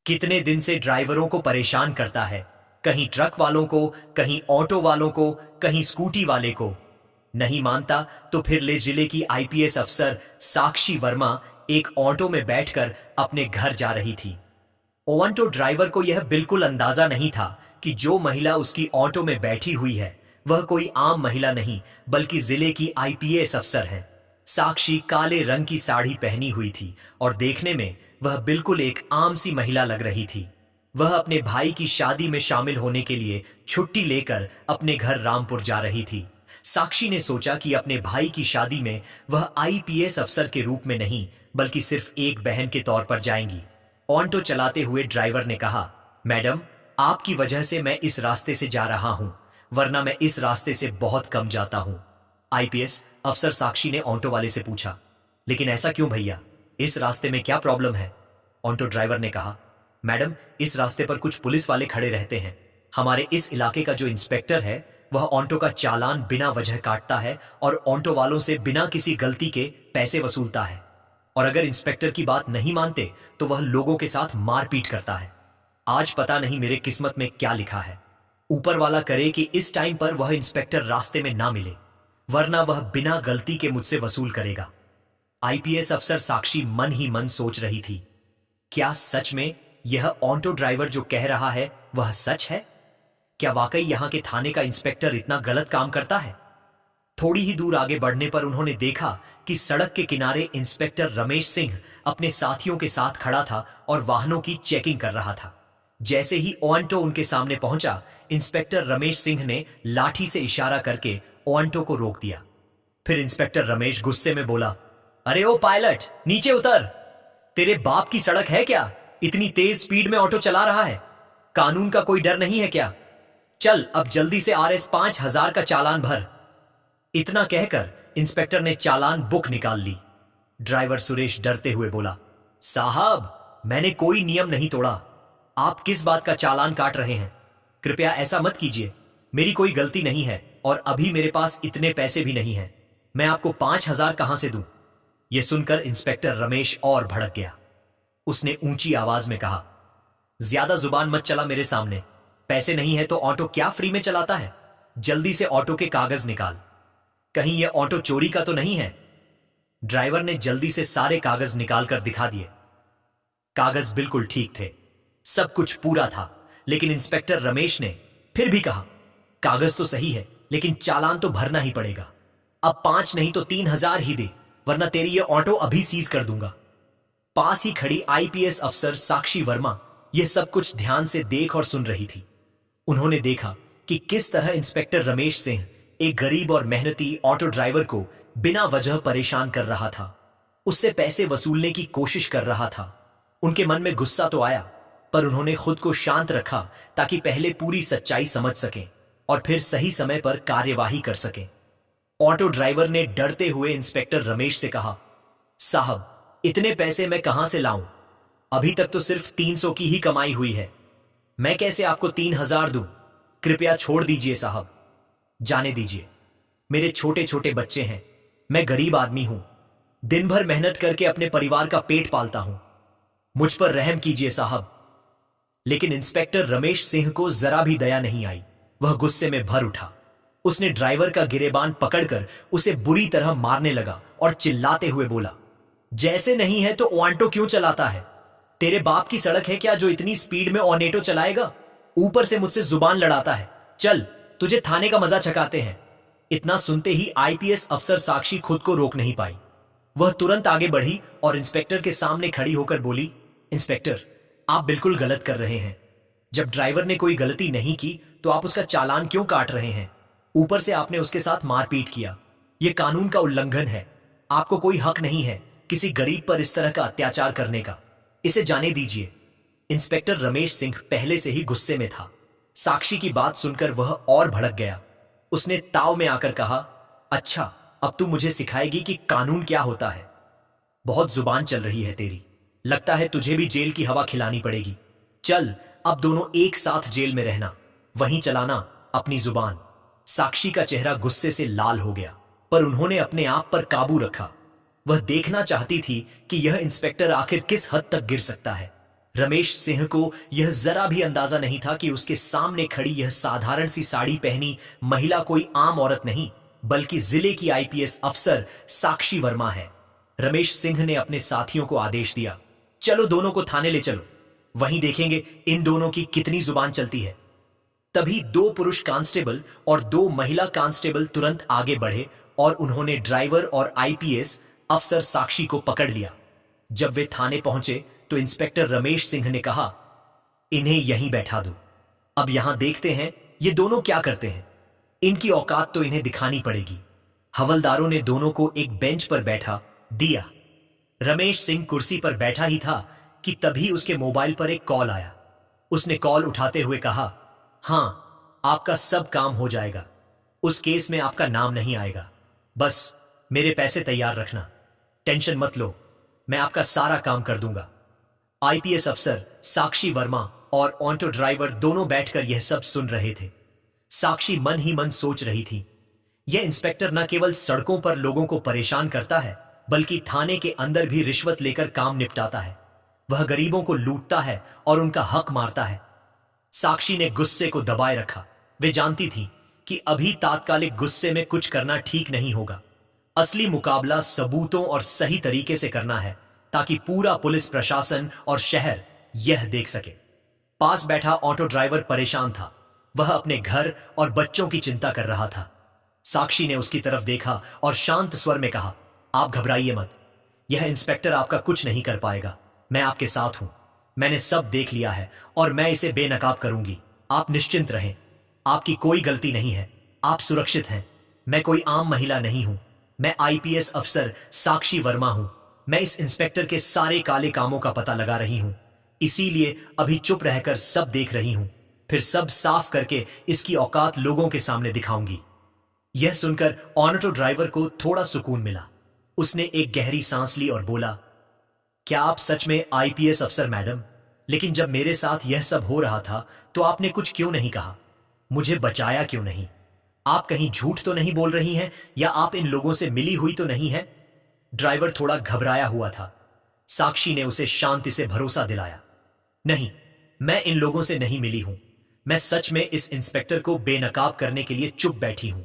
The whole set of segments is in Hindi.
कितने दिन से ड्राइवरों को परेशान करता है, कहीं ट्रक वालों को, कहीं ऑटो वालों को, कहीं स्कूटी वाले को। नहीं मानता तो फिर ले। जिले की आईपीएस अफसर साक्षी वर्मा एक ऑटो में बैठकर अपने घर जा रही थी। ऑटो ड्राइवर को यह बिल्कुल अंदाजा नहीं था कि जो महिला उसकी ऑटो में बैठी हुई है वह कोई आम महिला नहीं बल्कि जिले की आईपीएस अफसर है। साक्षी काले रंग की साड़ी पहनी हुई थी और देखने में वह बिल्कुल एक आम सी महिला लग रही थी। वह अपने भाई की शादी में शामिल होने के लिए छुट्टी लेकर अपने घर रामपुर जा रही थी। साक्षी ने सोचा कि अपने भाई की शादी में वह आईपीएस अफसर के रूप में नहीं बल्कि सिर्फ एक बहन के तौर पर जाएंगी। ऑटो चलाते हुए ड्राइवर ने कहा, मैडम, आपकी वजह से मैं इस रास्ते से जा रहा हूं, वरना मैं इस रास्ते से बहुत कम जाता हूं। आईपीएस अफसर साक्षी ने ऑटो वाले से पूछा, लेकिन ऐसा क्यों भैया, इस रास्ते में क्या प्रॉब्लम है? ऑटो ड्राइवर ने कहा, मैडम, इस रास्ते पर कुछ पुलिस वाले खड़े रहते हैं। हमारे इस इलाके का जो इंस्पेक्टर है वह ऑटो का चालान बिना वजह काटता है और ऑटो वालों से बिना किसी गलती के पैसे वसूलता है। और अगर इंस्पेक्टर की बात नहीं मानते तो वह लोगों के साथ मारपीट करता है। आज पता नहीं मेरे किस्मत में क्या लिखा है। ऊपर वाला करे कि इस टाइम पर वह इंस्पेक्टर रास्ते में ना मिले, वरना वह बिना गलती के मुझसे वसूल करेगा। आईपीएस अफसर साक्षी मन ही मन सोच रही थी, क्या सच में यह ऑटो ड्राइवर जो कह रहा है वह सच है? क्या वाकई यहां के थाने का इंस्पेक्टर इतना गलत काम करता है? थोड़ी ही दूर आगे बढ़ने पर उन्होंने देखा कि सड़क के किनारे इंस्पेक्टर रमेश सिंह अपने साथियों के साथ खड़ा था और वाहनों की चेकिंग कर रहा था। जैसे ही ऑटो उनके सामने पहुंचा, इंस्पेक्टर रमेश सिंह ने लाठी से इशारा करके ऑटो को रोक दिया। फिर इंस्पेक्टर रमेश गुस्से में बोला, अरे ओ पायलट, नीचे उतर। तेरे बाप की सड़क है क्या? इतनी तेज स्पीड में ऑटो चला रहा है। कानून का कोई डर नहीं है क्या? चल अब जल्दी से RS 5000 का चालान भर। इतना कहकर इंस्पेक्टर ने चालान बुक निकाल ली। ड्राइवर सुरेश डरते हुए बोला, साहब, मैंने कोई नियम नहीं तोड़ा। आप किस बात का चालान काट रहे हैं? कृपया ऐसा मत कीजिए। मेरी कोई गलती नहीं है और अभी मेरे पास इतने पैसे भी नहीं हैं। मैं आपको 5000 कहां से दूं? यह सुनकर इंस्पेक्टर रमेश और भड़क गया। उसने ऊंची आवाज में कहा, ज्यादा जुबान मत चला मेरे सामने। पैसे नहीं है तो ऑटो क्या फ्री में चलाता है? जल्दी से ऑटो के कागज निकाल। कहीं यह ऑटो चोरी का तो नहीं है? ड्राइवर ने जल्दी से सारे कागज निकालकर दिखा दिए। कागज बिल्कुल ठीक थे, सब कुछ पूरा था, लेकिन इंस्पेक्टर रमेश ने फिर भी कहा, कागज तो सही है लेकिन चालान तो भरना ही पड़ेगा। अब 5 नहीं तो 3000 ही दे, वरना तेरी ये ऑटो अभी सीज कर दूंगा। पास ही खड़ी आईपीएस अफसर साक्षी वर्मा यह सब कुछ ध्यान से देख और सुन रही थी। उन्होंने देखा कि किस तरह इंस्पेक्टर रमेश सिंह एक गरीब और मेहनती ऑटो ड्राइवर को बिना वजह परेशान कर रहा था, उससे पैसे वसूलने की कोशिश कर रहा था। उनके मन में गुस्सा तो आया, पर उन्होंने खुद को शांत रखा ताकि पहले पूरी सच्चाई समझ सकें और फिर सही समय पर कार्यवाही कर सकें। ऑटो ड्राइवर ने डरते हुए इंस्पेक्टर रमेश से कहा, साहब, इतने पैसे मैं कहां से लाऊं? अभी तक तो सिर्फ 300 की ही कमाई हुई है। मैं कैसे आपको 3000 दूं? कृपया छोड़ दीजिए साहब, जाने दीजिए। मेरे छोटे छोटे बच्चे हैं, मैं गरीब आदमी हूं, दिन भर मेहनत करके अपने परिवार का पेट पालता हूं। मुझ पर रहम कीजिए साहब। लेकिन इंस्पेक्टर रमेश सिंह को जरा भी दया नहीं आई। वह गुस्से में भर उठा। उसने ड्राइवर का गिरेबान पकड़कर उसे बुरी तरह मारने लगा और चिल्लाते हुए बोला, जैसे नहीं है तो ऑटो क्यों चलाता है? तेरे बाप की सड़क है क्या जो इतनी स्पीड में ऑटो चलाएगा? ऊपर से मुझसे जुबान लड़ाता है। चल, तुझे थाने का मजा चखाते हैं। इतना सुनते ही आईपीएस अफसर साक्षी खुद को रोक नहीं पाई। वह तुरंत आगे बढ़ी और इंस्पेक्टर के सामने खड़ी होकर बोली, इंस्पेक्टर, आप बिल्कुल गलत कर रहे हैं। जब ड्राइवर ने कोई गलती नहीं की तो आप उसका चालान क्यों काट रहे हैं? ऊपर से आपने उसके साथ मारपीट किया। यह कानून का उल्लंघन है। आपको कोई हक नहीं है किसी गरीब पर इस तरह का अत्याचार करने का। इसे जाने दीजिए। इंस्पेक्टर रमेश सिंह पहले से ही गुस्से में था। साक्षी की बात सुनकर वह और भड़क गया। उसने ताव में आकर कहा, अच्छा, अब तू मुझे सिखाएगी कि कानून क्या होता है। बहुत जुबान चल रही है तेरी। लगता है तुझे भी जेल की हवा खिलानी पड़ेगी। चल, अब दोनों एक साथ जेल में रहना, वहीं चलाना अपनी जुबान। साक्षी का चेहरा गुस्से से लाल हो गया, पर उन्होंने अपने आप पर काबू रखा। वह देखना चाहती थी कि यह इंस्पेक्टर आखिर किस हद तक गिर सकता है। रमेश सिंह को यह जरा भी अंदाजा नहीं था कि उसके सामने खड़ी यह साधारण सी साड़ी पहनी महिला कोई आम औरत नहीं, बल्कि जिले की आईपीएस अफसर साक्षी वर्मा है। रमेश सिंह ने अपने साथियों को आदेश दिया, चलो दोनों को थाने ले चलो, वहीं देखेंगे इन दोनों की कितनी जुबान चलती है। तभी 2 पुरुष कांस्टेबल और 2 महिला कांस्टेबल तुरंत आगे बढ़े और उन्होंने ड्राइवर और आईपीएस अफसर साक्षी को पकड़ लिया। जब वे थाने पहुंचे तो इंस्पेक्टर रमेश सिंह ने कहा, इन्हें यहीं बैठा दो, अब यहां देखते हैं ये दोनों क्या करते हैं। इनकी औकात तो इन्हें दिखानी पड़ेगी। हवलदारों ने दोनों को एक बेंच पर बैठा दिया। रमेश सिंह कुर्सी पर बैठा ही था कि तभी उसके मोबाइल पर एक कॉल आया। उसने कॉल उठाते हुए कहा, हां, आपका सब काम हो जाएगा, उस केस में आपका नाम नहीं आएगा, बस मेरे पैसे तैयार रखना, टेंशन मत लो, मैं आपका सारा काम कर दूंगा। आईपीएस अफसर साक्षी वर्मा और ऑटो ड्राइवर दोनों बैठकर यह सब सुन रहे थे। साक्षी मन ही मन सोच रही थी, यह इंस्पेक्टर न केवल सड़कों पर लोगों को परेशान करता है, बल्कि थाने के अंदर भी रिश्वत लेकर काम निपटाता है। वह गरीबों को लूटता है और उनका हक मारता है। साक्षी ने गुस्से को दबाए रखा। वे जानती थी कि अभी तात्कालिक गुस्से में कुछ करना ठीक नहीं होगा। असली मुकाबला सबूतों और सही तरीके से करना है, ताकि पूरा पुलिस प्रशासन और शहर यह देख सके। पास बैठा ऑटो ड्राइवर परेशान था। वह अपने घर और बच्चों की चिंता कर रहा था। साक्षी ने उसकी तरफ देखा और शांत स्वर में कहा, आप घबराइए मत, यह इंस्पेक्टर आपका कुछ नहीं कर पाएगा, मैं आपके साथ हूं। मैंने सब देख लिया है और मैं इसे बेनकाब करूंगी। आप निश्चिंत रहें, आपकी कोई गलती नहीं है, आप सुरक्षित हैं। मैं कोई आम महिला नहीं हूं, मैं आईपीएस अफसर साक्षी वर्मा हूं। मैं इस इंस्पेक्टर के सारे काले कामों का पता लगा रही हूं, इसीलिए अभी चुप रहकर सब देख रही हूं, फिर सब साफ करके इसकी औकात लोगों के सामने दिखाऊंगी। यह सुनकर ऑटो ड्राइवर को थोड़ा सुकून मिला। उसने एक गहरी सांस ली और बोला, क्या आप सच में आईपीएस अफसर मैडम? लेकिन जब मेरे साथ यह सब हो रहा था तो आपने कुछ क्यों नहीं कहा? मुझे बचाया क्यों नहीं? आप कहीं झूठ तो नहीं बोल रही हैं, या आप इन लोगों से मिली हुई तो नहीं है? ड्राइवर थोड़ा घबराया हुआ था। साक्षी ने उसे शांति से भरोसा दिलाया, नहीं, मैं इन लोगों से नहीं मिली हूं। मैं सच में इस इंस्पेक्टर को बेनकाब करने के लिए चुप बैठी हूं।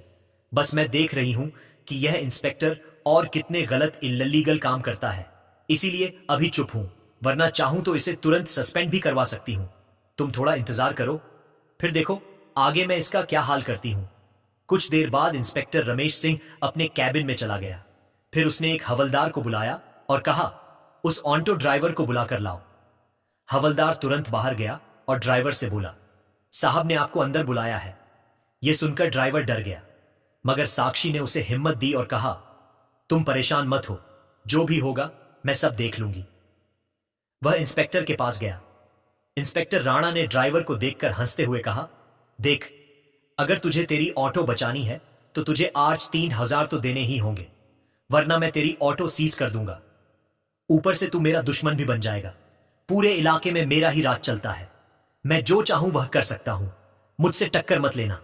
बस मैं देख रही हूं कि यह इंस्पेक्टर और कितने गलत इल्लीगल काम करता है, इसीलिए अभी चुप हूं, वरना चाहूं तो इसे तुरंत सस्पेंड भी करवा सकती हूं। तुम थोड़ा इंतजार करो, फिर देखो आगे मैं इसका क्या हाल करती हूं। कुछ देर बाद इंस्पेक्टर रमेश सिंह अपने कैबिन में चला गया। फिर उसने एक हवलदार को बुलाया और कहा, उस ऑटो ड्राइवर को बुलाकर लाओ। हवलदार तुरंत बाहर गया और ड्राइवर से बोला, साहब ने आपको अंदर बुलाया है। यह सुनकर ड्राइवर डर गया, मगर साक्षी ने उसे हिम्मत दी और कहा, तुम परेशान मत हो, जो भी होगा मैं सब देख लूंगी। वह इंस्पेक्टर के पास गया। इंस्पेक्टर राणा ने ड्राइवर को देखकर हंसते हुए कहा, देख, अगर तुझे तेरी ऑटो बचानी है तो तुझे आज 3,000 तो देने ही होंगे, वरना मैं तेरी ऑटो सीज कर दूंगा। ऊपर से तू मेरा दुश्मन भी बन जाएगा। पूरे इलाके में मेरा ही राज चलता है, मैं जो चाहूं वह कर सकता हूं। मुझसे टक्कर मत लेना,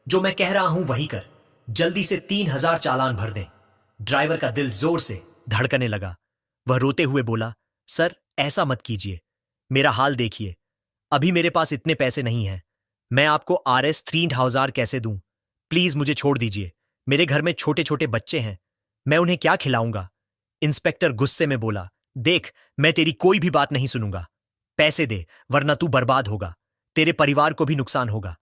जो मैं कह रहा हूं वही कर। जल्दी से 3,000 चालान भर दें। ड्राइवर का दिल जोर से धड़कने लगा। वह रोते हुए बोला, सर ऐसा मत कीजिए, मेरा हाल देखिए, अभी मेरे पास इतने पैसे नहीं हैं। मैं आपको RS 3,000 कैसे दूं? प्लीज मुझे छोड़ दीजिए, मेरे घर में छोटे छोटे बच्चे हैं, मैं उन्हें क्या खिलाऊंगा? इंस्पेक्टर गुस्से में बोला, देख, मैं तेरी कोई भी बात नहीं सुनूंगा। पैसे दे, वरना तू बर्बाद होगा, तेरे परिवार को भी नुकसान होगा।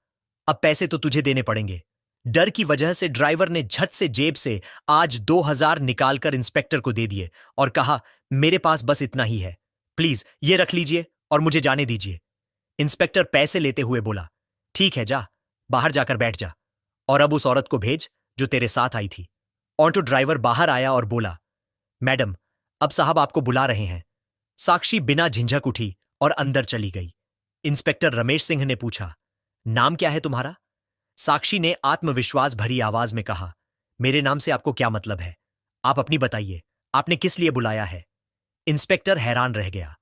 अब पैसे तो तुझे देने पड़ेंगे। डर की वजह से ड्राइवर ने झट से जेब से आज 2,000 निकालकर इंस्पेक्टर को दे दिए और कहा, मेरे पास बस इतना ही है, प्लीज ये रख लीजिए और मुझे जाने दीजिए। इंस्पेक्टर पैसे लेते हुए बोला, ठीक है, जा, बाहर जाकर बैठ जा, और अब उस औरत को भेज जो तेरे साथ आई थी। ऑटो ड्राइवर बाहर आया और बोला, मैडम, अब साहब आपको बुला रहे हैं। साक्षी बिना झिझक उठी और अंदर चली गई। इंस्पेक्टर रमेश सिंह ने पूछा, नाम क्या है तुम्हारा? साक्षी ने आत्मविश्वास भरी आवाज में कहा, मेरे नाम से आपको क्या मतलब है? आप अपनी बताइए, आपने किस लिए बुलाया है? इंस्पेक्टर हैरान रह गया।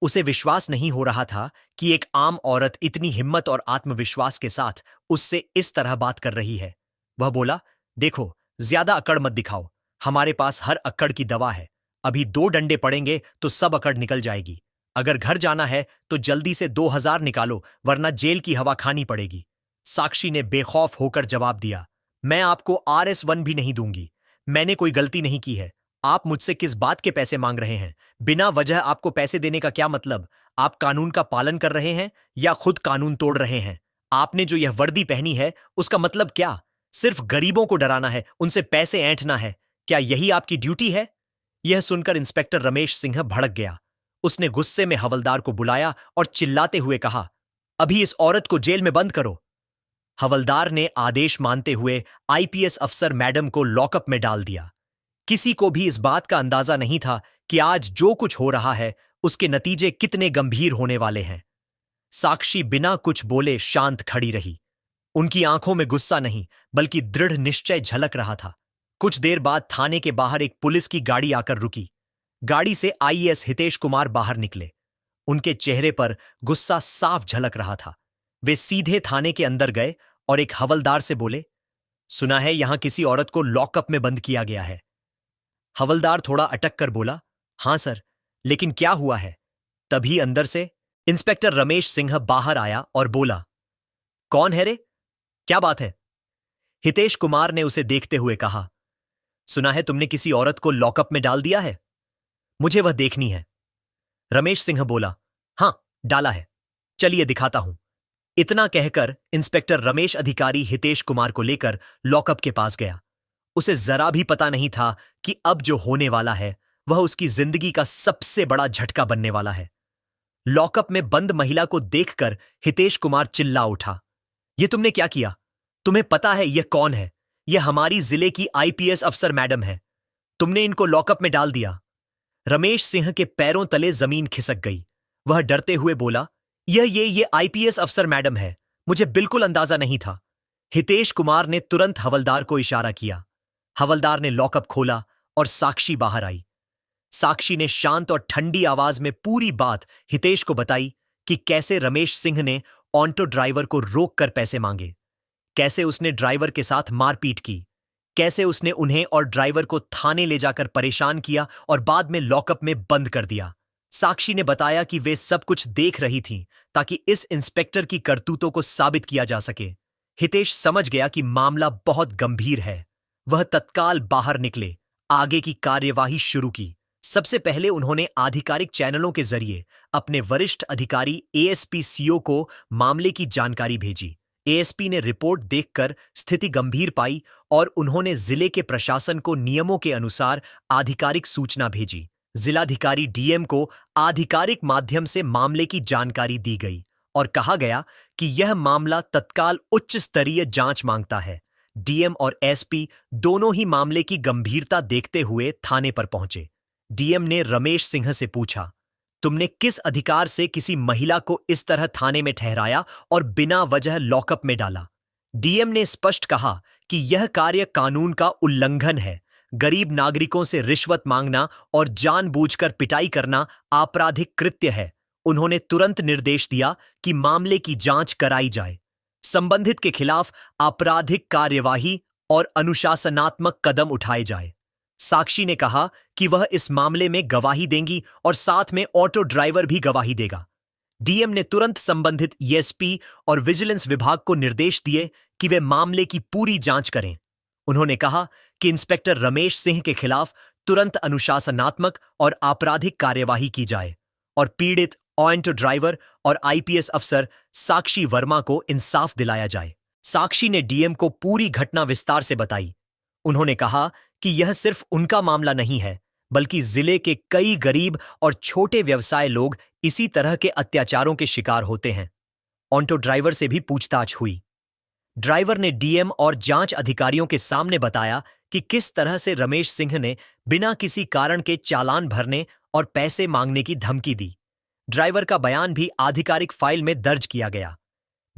उसे विश्वास नहीं हो रहा था कि एक आम औरत इतनी हिम्मत और आत्मविश्वास के साथ उससे इस तरह बात कर रही है। वह बोला, देखो, ज्यादा अकड़ मत दिखाओ, हमारे पास हर अक्कड़ की दवा है। अभी 2 डंडे पड़ेंगे तो सब अकड़ निकल जाएगी। अगर घर जाना है तो जल्दी से 2000 निकालो, वरना जेल की हवा खानी पड़ेगी। साक्षी ने बेखौफ होकर जवाब दिया, मैं आपको RS1 भी नहीं दूंगी। मैंने कोई गलती नहीं की है। आप मुझसे किस बात के पैसे मांग रहे हैं? बिना वजह आपको पैसे देने का क्या मतलब? आप कानून का पालन कर रहे हैं या खुद कानून तोड़ रहे हैं? आपने जो यह वर्दी पहनी है उसका मतलब क्या? सिर्फ गरीबों को डराना है, उनसे पैसे ऐंठना है। क्या यही आपकी ड्यूटी है? यह सुनकर इंस्पेक्टर रमेश सिंह भड़क गया। उसने गुस्से में हवलदार को बुलाया और चिल्लाते हुए कहा, अभी इस औरत को जेल में बंद करो। हवलदार ने आदेश मानते हुए IPS अफसर मैडम को लॉकअप में डाल दिया। किसी को भी इस बात का अंदाजा नहीं था कि आज जो कुछ हो रहा है उसके नतीजे कितने गंभीर होने वाले हैं। साक्षी बिना कुछ बोले शांत खड़ी रही। उनकी आंखों में गुस्सा नहीं बल्कि दृढ़ निश्चय झलक रहा था। कुछ देर बाद थाने के बाहर एक पुलिस की गाड़ी आकर रुकी। गाड़ी से IAS हितेश कुमार बाहर निकले। उनके चेहरे पर गुस्सा साफ झलक रहा था। वे सीधे थाने के अंदर गए और एक हवलदार से बोले, सुना है यहां किसी औरत को लॉकअप में बंद किया गया है। हवलदार थोड़ा अटक कर बोला, हां सर, लेकिन क्या हुआ है? तभी अंदर से इंस्पेक्टर रमेश सिंह बाहर आया और बोला, कौन है रे? क्या बात है? हितेश कुमार ने उसे देखते हुए कहा, सुना है तुमने किसी औरत को लॉकअप में डाल दिया है। मुझे वह देखनी है। रमेश सिंह बोला, हां, डाला है, चलिए दिखाता हूं। इतना कहकर इंस्पेक्टर रमेश अधिकारी हितेश कुमार को लेकर लॉकअप के पास गया। उसे जरा भी पता नहीं था कि अब जो होने वाला है वह उसकी जिंदगी का सबसे बड़ा झटका बनने वाला है। लॉकअप में बंद महिला को देखकर हितेश कुमार चिल्ला उठा, यह तुमने क्या किया? तुम्हें पता है यह कौन है? यह हमारी जिले की IPS अफसर मैडम है। तुमने इनको लॉकअप में डाल दिया। रमेश सिंह के पैरों तले जमीन खिसक गई। वह डरते हुए बोला, ये IPS अफसर मैडम है, मुझे बिल्कुल अंदाजा नहीं था। हितेश कुमार ने तुरंत हवलदार को इशारा किया। हवलदार ने लॉकअप खोला और साक्षी बाहर आई। साक्षी ने शांत और ठंडी आवाज में पूरी बात हितेश को बताई कि कैसे रमेश सिंह ने ऑटो ड्राइवर को रोककर पैसे मांगे, कैसे उसने ड्राइवर के साथ मारपीट की, कैसे उसने उन्हें और ड्राइवर को थाने ले जाकर परेशान किया और बाद में लॉकअप में बंद कर दिया। साक्षी ने बताया कि वे सब कुछ देख रही थीं ताकि इस इंस्पेक्टर की करतूतों को साबित किया जा सके। हितेश समझ गया कि मामला बहुत गंभीर है। वह तत्काल बाहर निकले, आगे की कार्यवाही शुरू की। सबसे पहले उन्होंने आधिकारिक चैनलों के जरिए अपने वरिष्ठ अधिकारी ASP CO को मामले की जानकारी भेजी। ASP ने रिपोर्ट देखकर स्थिति गंभीर पाई और उन्होंने जिले के प्रशासन को नियमों के अनुसार आधिकारिक सूचना भेजी। जिलाधिकारी DM को आधिकारिक माध्यम से मामले की जानकारी दी गई और कहा गया कि यह मामला तत्काल उच्च स्तरीय जांच मांगता है। DM और SP दोनों ही मामले की गंभीरता देखते हुए थाने पर पहुंचे। DM ने रमेश सिंह से पूछा, तुमने किस अधिकार से किसी महिला को इस तरह थाने में ठहराया और बिना वजह लॉकअप में डाला? DM ने स्पष्ट कहा कि यह कार्य कानून का उल्लंघन है। गरीब नागरिकों से रिश्वत मांगना और जानबूझकर पिटाई करना आपराधिक कृत्य है। उन्होंने तुरंत निर्देश दिया कि मामले की जांच कराई जाए। संबंधित के खिलाफ आपराधिक कार्यवाही और अनुशासनात्मक कदम उठाए जाए। साक्षी ने कहा कि वह इस मामले में गवाही देंगी और साथ में ऑटो ड्राइवर भी गवाही देगा। DM ने तुरंत संबंधित ESP और विजिलेंस विभाग को निर्देश दिए कि वे मामले की पूरी जांच करें। उन्होंने कहा कि इंस्पेक्टर रमेश सिंह के खिलाफ तुरंत अनुशासनात्मक और आपराधिक कार्यवाही की जाए और पीड़ित ऑटो ड्राइवर और IPS अफसर साक्षी वर्मा को इंसाफ दिलाया जाए। साक्षी ने DM को पूरी घटना विस्तार से बताई। उन्होंने कहा कि यह सिर्फ उनका मामला नहीं है, बल्कि जिले के कई गरीब और छोटे व्यवसाय लोग इसी तरह के अत्याचारों के शिकार होते हैं। ऑटो ड्राइवर से भी पूछताछ हुई। ड्राइवर ने DM और जांच अधिकारियों के सामने बताया कि किस तरह से रमेश सिंह ने बिना किसी कारण के चालान भरने और पैसे मांगने की धमकी दी। ड्राइवर का बयान भी आधिकारिक फाइल में दर्ज किया गया।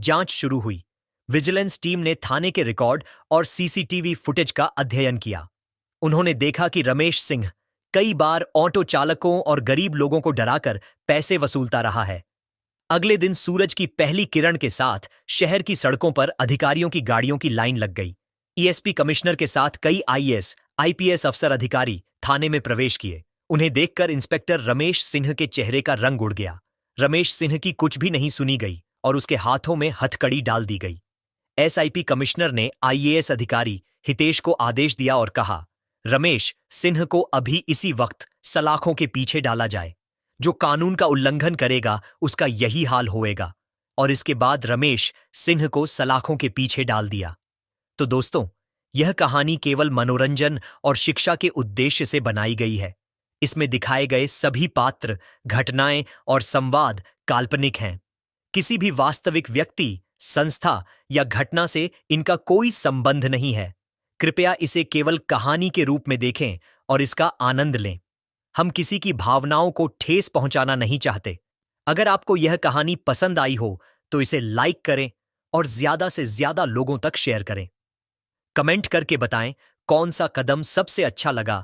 जांच शुरू हुई। विजिलेंस टीम ने थाने के रिकॉर्ड और CCTV फुटेज का अध्ययन किया। उन्होंने देखा कि रमेश सिंह कई बार ऑटो चालकों और गरीब लोगों को डराकर पैसे वसूलता रहा है। अगले दिन सूरज की पहली किरण के साथ शहर की सड़कों पर अधिकारियों की गाड़ियों की लाइन लग गई। ESP कमिश्नर के साथ कई IAS, IPS अफसर अधिकारी थाने में प्रवेश किए। उन्हें देखकर इंस्पेक्टर रमेश सिंह के चेहरे का रंग उड़ गया। रमेश सिंह की कुछ भी नहीं सुनी गई और उसके हाथों में हथकड़ी डाल दी गई। एसआईपी कमिश्नर ने आईएएस अधिकारी हितेश को आदेश दिया और कहा, रमेश सिंह को अभी इसी वक्त सलाखों के पीछे डाला जाए। जो कानून का उल्लंघन करेगा उसका यही हाल होएगा। और इसके बाद रमेश सिंह को सलाखों के पीछे डाल दिया। तो दोस्तों, यह कहानी केवल मनोरंजन और शिक्षा के उद्देश्य से बनाई गई है। इसमें दिखाए गए सभी पात्र, घटनाएं और संवाद काल्पनिक हैं। किसी भी वास्तविक व्यक्ति, संस्था या घटना से इनका कोई संबंध नहीं है। कृपया इसे केवल कहानी के रूप में देखें और इसका आनंद लें। हम किसी की भावनाओं को ठेस पहुंचाना नहीं चाहते। अगर आपको यह कहानी पसंद आई हो तो इसे लाइक करें और ज्यादा से ज्यादा लोगों तक शेयर करें। कमेंट करके बताएं कौन सा कदम सबसे अच्छा लगा